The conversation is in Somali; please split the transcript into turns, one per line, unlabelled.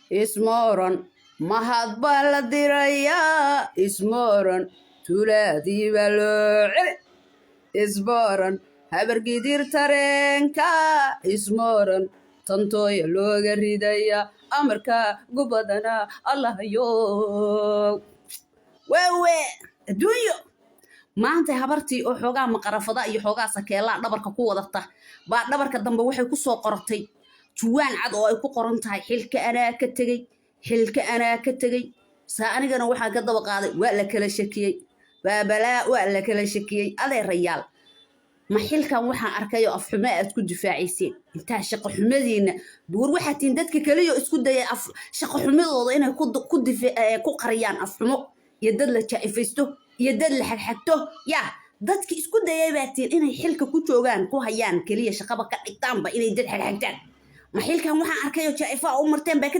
ismooran mahad baa la dirayaa ismooran tuulaadii baa loo celi ismooran habargidir tareenka ismooran tantooya looga ridaya amarka gubadana allahayo waawe adduunyo maanta habartii oo xoogaa maqarafada iyo xoogaa sakeelaa dhabarka ku wadata baa dhabarka dambe waxay ku soo qortay juwaan cad oo ay ku qoran tahay xilka anaa ka tegey saa anigana waxaan ka daba qaaday waa la kala shakiyey baabalaa waa la kala shakiyey adeerayaal ma xilkan waxaan arkayo afxumo aad ku difaacayseen intaa shaqo xumadiina buur waxaa tiin dadka kaliyo isku dayay shaqo xumadooda inay ku qariyaan afxumo iyo dad la jaa'ifaysto iyo dad la xagxagto yaa dadki isku dayay baa tiin inay xilka ku joogaan ku hayaan kaliya shaqaba ka dhigtaanba inay dad xagxagtaan ma xilkan waxaan arkayo jaa'ifa u marteen baa